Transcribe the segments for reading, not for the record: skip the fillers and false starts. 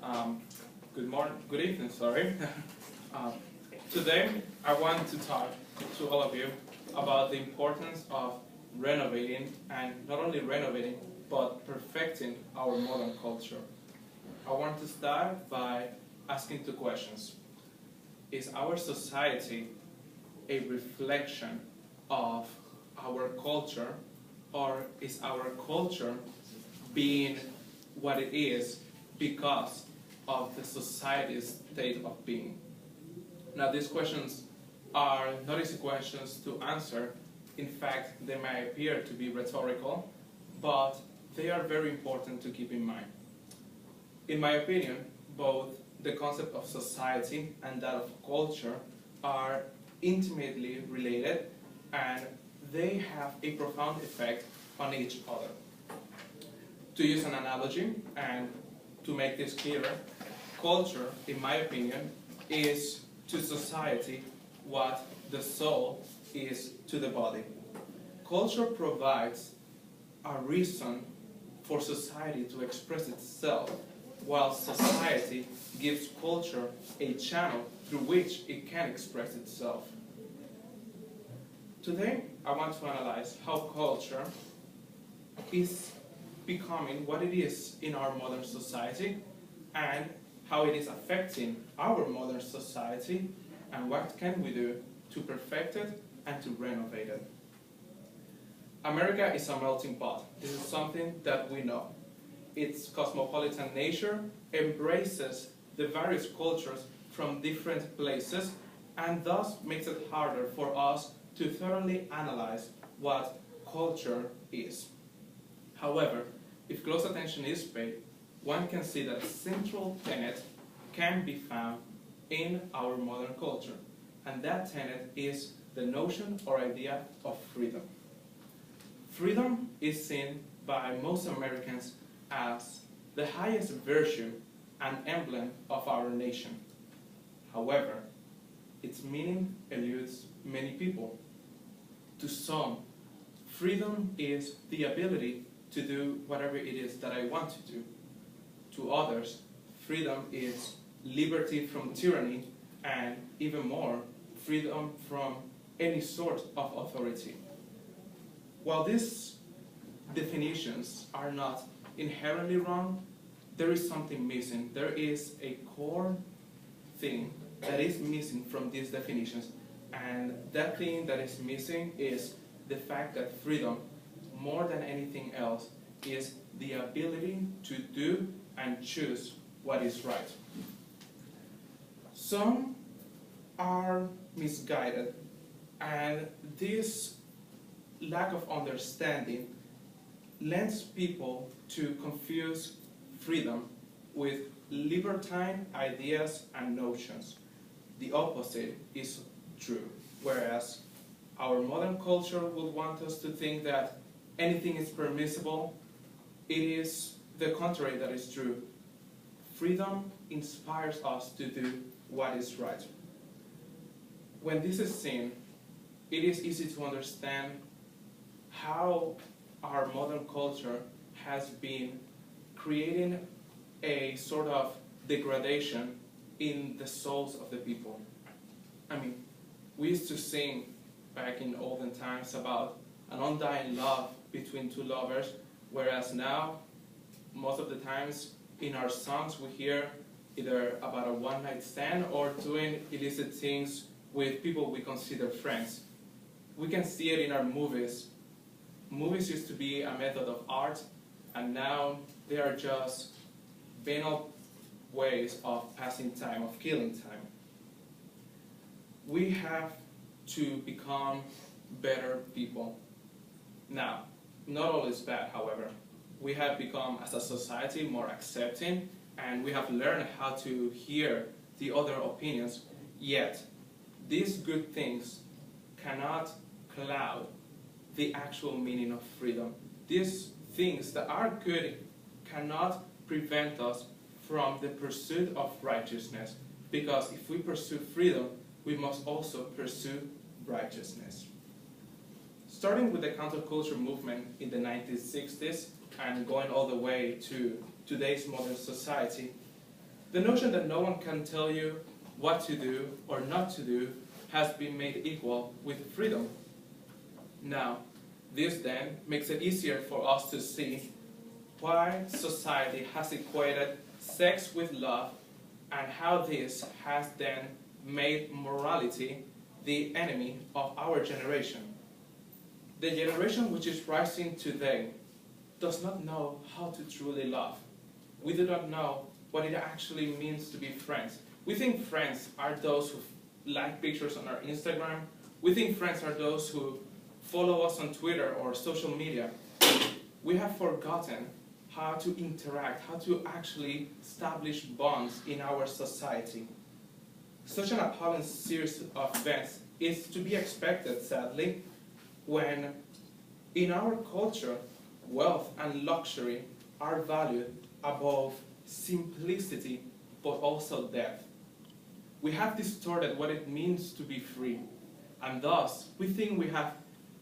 Um, good evening, sorry. um, Today, I want to talk to all of you about the importance of renovating, and not only renovating, but perfecting our modern culture. I want to start by asking two questions. Is our society a reflection of our culture, or is our culture being what it is because of the society's state of being? Now, these questions are not easy questions to answer. In fact, they may appear to be rhetorical, but they are very important to keep in mind. In my opinion, both the concept of society and that of culture are intimately related, and they have a profound effect on each other. To use an analogy, and to make this clearer, culture, in my opinion, is to society what the soul is to the body. Culture provides a reason for society to express itself, while society gives culture a channel through which it can express itself. Today, I want to analyze how culture is becoming what it is in our modern society, and how it is affecting our modern society, and what can we do to perfect it and to renovate it. America is a melting pot. This is something that we know. Its cosmopolitan nature embraces the various cultures from different places, and thus makes it harder for us to thoroughly analyze what culture is. However, if close attention is paid, one can see that a central tenet can be found in our modern culture, and that tenet is the notion or idea of freedom. Freedom is seen by most Americans as the highest virtue and emblem of our nation. However, its meaning eludes many people. To some, freedom is the ability to do whatever it is that I want to do. To others, freedom is liberty from tyranny, and even more, freedom from any sort of authority. While these definitions are not inherently wrong, there is something missing. There is a core thing that is missing from these definitions, and that thing that is missing is the fact that freedom, more than anything else, is the ability to do and choose what is right. Some are misguided, and this lack of understanding lends people to confuse freedom with libertine ideas and notions. The opposite is true, whereas our modern culture would want us to think that anything is permissible. It is the contrary that is true. Freedom inspires us to do what is right. When this is seen, it is easy to understand how our modern culture has been creating a sort of degradation in the souls of the people. I mean, we used to sing back in olden times about an undying love between two lovers, whereas now, most of the times in our songs we hear either about a one-night stand or doing illicit things with people we consider friends. We can see it in our movies. Movies used to be a method of art, and now they are just banal ways of passing time, of killing time. We have to become better people. Now, not all is bad, however. We have become, as a society, more accepting, and we have learned how to hear the other opinions, yet these good things cannot cloud the actual meaning of freedom. These things that are good cannot prevent us from the pursuit of righteousness, because if we pursue freedom, we must also pursue righteousness. Starting with the counterculture movement in the 1960s and going all the way to today's modern society, The notion that no one can tell you what to do or not to do has been made equal with freedom. Now, this then makes it easier for us to see why society has equated sex with love and how this has then made morality the enemy of our generation. The generation which is rising today does not know how to truly love. We do not know what it actually means to be friends. We think friends are those who like pictures on our Instagram. We think friends are those who follow us on Twitter or social media. We have forgotten how to interact, how to actually establish bonds in our society. Such an appalling series of events is to be expected, sadly, when in our culture, wealth and luxury are valued above simplicity, but also depth. We have distorted what it means to be free, and thus we think we have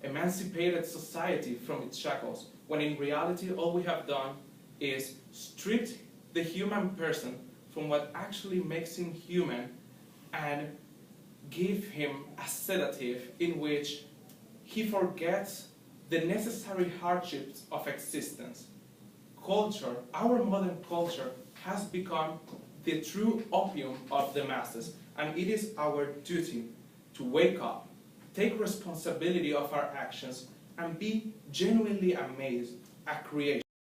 emancipated society from its shackles, when in reality all we have done is stripped the human person from what actually makes him human and give him a sedative in which he forgets the necessary hardships of existence. Culture, our modern culture, has become the true opium of the masses, and it is our duty to wake up, take responsibility of our actions, and be genuinely amazed at creation.